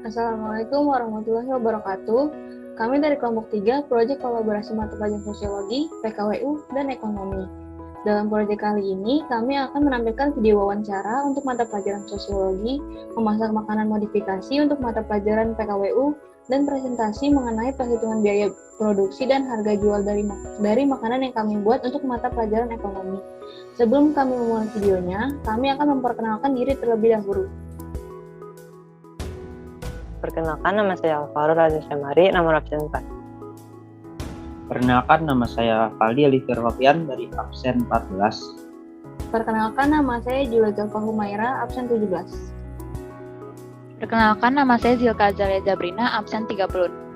Assalamualaikum warahmatullahi wabarakatuh. Kami dari kelompok 3, Proyek Kolaborasi Mata Pelajaran Sosiologi, PKWU, dan Ekonomi. Dalam proyek kali ini, kami akan menampilkan video wawancara untuk mata pelajaran Sosiologi, memasak makanan modifikasi untuk mata pelajaran PKWU, dan presentasi mengenai perhitungan biaya produksi dan harga jual dari makanan yang kami buat untuk mata pelajaran Ekonomi. Sebelum kami memulai videonya, kami akan memperkenalkan diri terlebih dahulu. Perkenalkan, nama saya Alvaro Raja Syamari, nomor absen 4. Perkenalkan, nama saya Valdi Alifir Wapian dari absen 14. Perkenalkan, nama saya Julia Zulfa Humaira, absen 17. Perkenalkan, nama saya Zilka Azalia Zabrina, absen 30.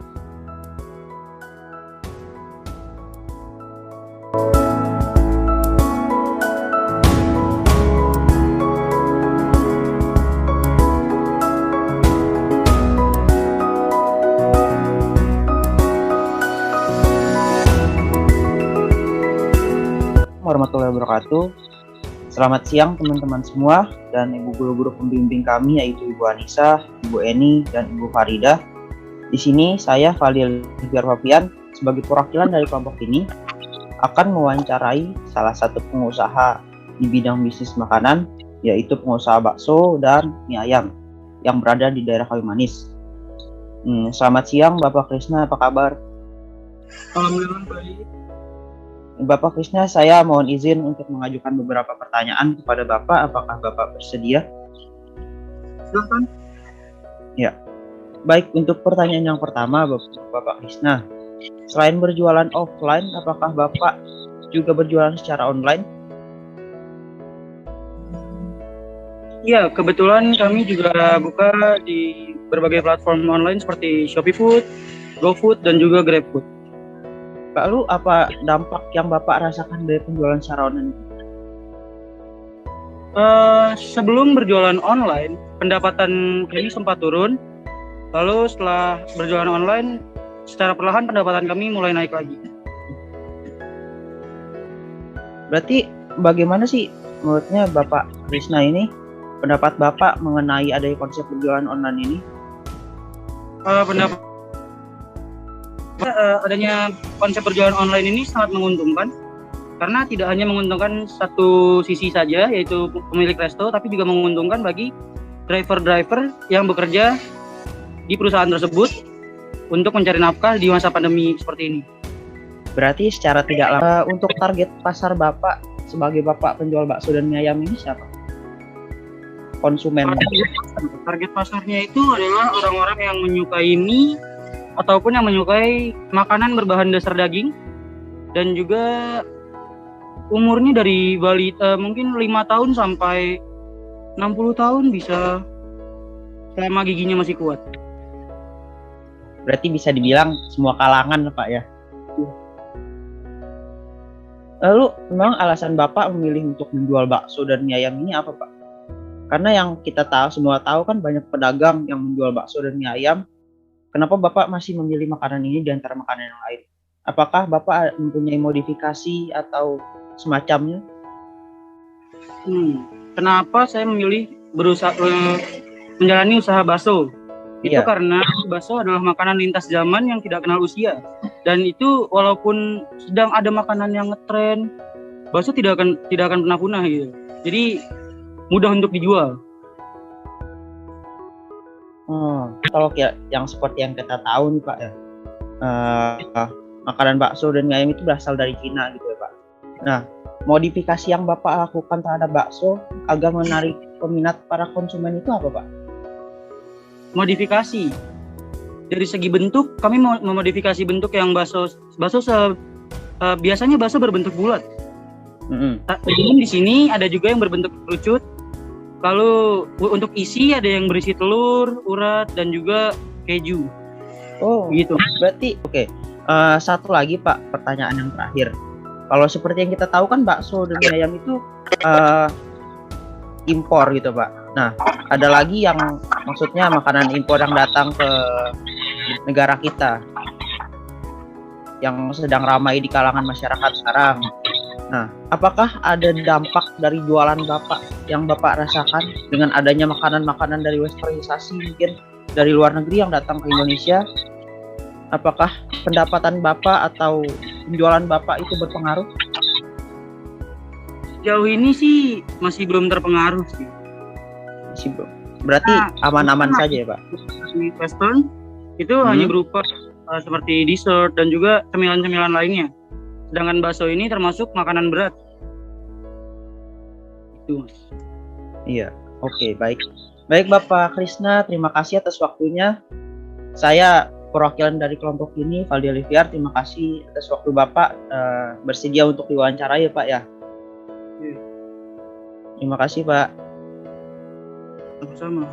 Warahmatullahi wabarakatuh. Selamat siang teman-teman semua dan ibu guru-guru pembimbing kami yaitu Ibu Anissa, Ibu Eni, dan Ibu Farida. Di sini saya Fadil Wapian sebagai perwakilan dari kelompok ini akan mewawancarai salah satu pengusaha di bidang bisnis makanan yaitu pengusaha bakso dan mie ayam yang berada di daerah Kayu Manis. Selamat siang Bapak Krisna, apa kabar? Alhamdulillah baik. Bapak Krisna, saya mohon izin untuk mengajukan beberapa pertanyaan kepada Bapak. Apakah Bapak bersedia? Silakan. Ya. Baik, untuk pertanyaan yang pertama, Bapak Krisna. Selain berjualan offline, apakah Bapak juga berjualan secara online? Ya, kebetulan kami juga buka di berbagai platform online seperti Shopee Food, GoFood, dan juga GrabFood. Lalu apa dampak yang Bapak rasakan dari penjualan secara online? Sebelum berjualan online, pendapatan kami sempat turun. Lalu setelah berjualan online, secara perlahan pendapatan kami mulai naik lagi. Berarti bagaimana sih menurutnya Bapak Krisna ini, pendapat Bapak mengenai adanya konsep berjualan online ini? Adanya konsep berjualan online ini sangat menguntungkan karena tidak hanya menguntungkan satu sisi saja yaitu pemilik resto, tapi juga menguntungkan bagi driver-driver yang bekerja di perusahaan tersebut untuk mencari nafkah di masa pandemi seperti ini. Berarti secara tidak lama untuk target pasar Bapak sebagai Bapak penjual bakso dan mie ayam ini siapa? Konsumen. Target pasarnya itu adalah orang-orang yang menyukai mie ataupun yang menyukai makanan berbahan dasar daging dan juga umurnya dari balita mungkin 5 tahun sampai 60 tahun bisa selama giginya masih kuat. Berarti bisa dibilang semua kalangan Pak ya. Lalu memang alasan Bapak memilih untuk menjual bakso dan mie ayam ini apa Pak? Karena yang kita semua tahu kan banyak pedagang yang menjual bakso dan mie ayam. Kenapa Bapak masih memilih makanan ini di antara makanan yang lain? Apakah Bapak mempunyai modifikasi atau semacamnya? Kenapa saya memilih menjalani usaha bakso? Itu karena bakso adalah makanan lintas zaman yang tidak kenal usia. Dan itu walaupun sedang ada makanan yang ngetren, bakso tidak akan pernah punah gitu. Jadi mudah untuk dijual. Kalau yang seperti yang kita tahu nih Pak ya, makanan bakso dan mie ayam itu berasal dari Cina gitu ya Pak. Nah, modifikasi yang Bapak lakukan terhadap bakso agar menarik peminat para konsumen itu apa Pak? Modifikasi dari segi bentuk, kami memodifikasi bentuk yang biasanya bakso berbentuk bulat. Namun di sini ada juga yang berbentuk kerucut. Lalu untuk isi ada yang berisi telur, urat, dan juga keju. Oh, gitu. Berarti oke. Satu lagi Pak, pertanyaan yang terakhir. Kalau seperti yang kita tahu kan bakso dan mie ayam itu impor gitu Pak. Nah, ada lagi yang maksudnya makanan impor yang datang ke negara kita yang sedang ramai di kalangan masyarakat sekarang. Nah, apakah ada dampak dari jualan Bapak yang Bapak rasakan dengan adanya makanan-makanan dari westernisasi mungkin dari luar negeri yang datang ke Indonesia, apakah pendapatan Bapak atau penjualan Bapak itu berpengaruh? Jauh ini sih masih belum terpengaruh sih. Masih belum. Berarti aman-aman saja ya, Pak? Di Western itu hanya berupa seperti dessert dan juga cemilan-cemilan lainnya. Sedangkan bakso ini termasuk makanan berat. Itu. Iya, oke, baik. Baik Bapak Krisna, terima kasih atas waktunya. Saya perwakilan dari kelompok ini, Valdi Olivier, terima kasih atas waktu Bapak bersedia untuk diwawancarai ya Pak ya. Terima kasih Pak. Sama-sama.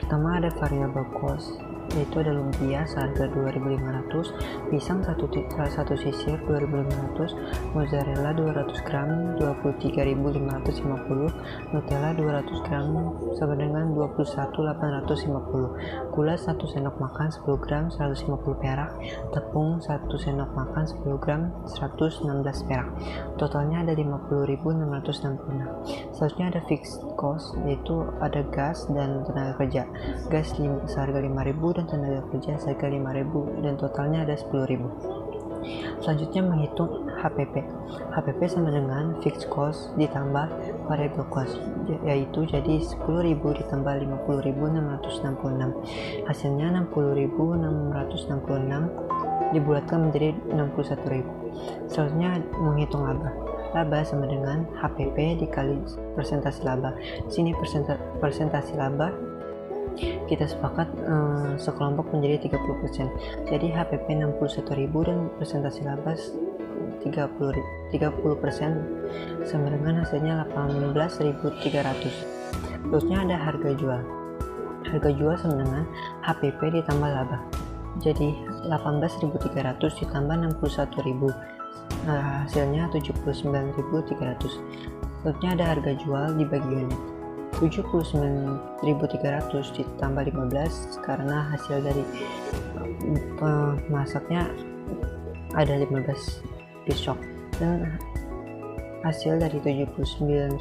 Pertama ada variabel cost, yaitu ada lumpia seharga 2.500, pisang satu sisir 2.500, mozzarella 200 gram 23.550, Nutella 200 gram sama dengan 21.850, gula 1 sendok makan 10 gram 150 perak, tepung 1 sendok makan 10 gram 116 perak. Totalnya ada 50.666. Selanjutnya ada fixed cost, yaitu ada gas dan tenaga kerja. Gas seharga 5.000 dan tenaga kerja seharga 5.000 dan totalnya ada 10.000. Selanjutnya menghitung HPP. HPP sama dengan fixed cost ditambah variable cost, yaitu jadi 10.000 ditambah 50.666. Hasilnya 60.666 dibulatkan menjadi 61.000. Selanjutnya menghitung laba. Laba sama dengan HPP dikali persentase laba. Di sini persentase laba kita sepakat sekelompok menjadi 30%. Jadi HPP 61.000 dan persentase laba 30% sama dengan hasilnya 18.300. Terusnya ada harga jual. Harga jual sama dengan HPP ditambah laba. Jadi 18.300 ditambah 61.000. Hasilnya 79.300. Terusnya ada harga jual dibagi unit. 79.300 ditambah 15 karena hasil dari pemasaknya ada 15 pisok, dan hasil dari 79.300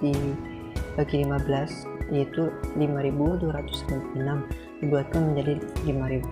dibagi 15 yaitu 5.296 dibuatkan menjadi 5.000.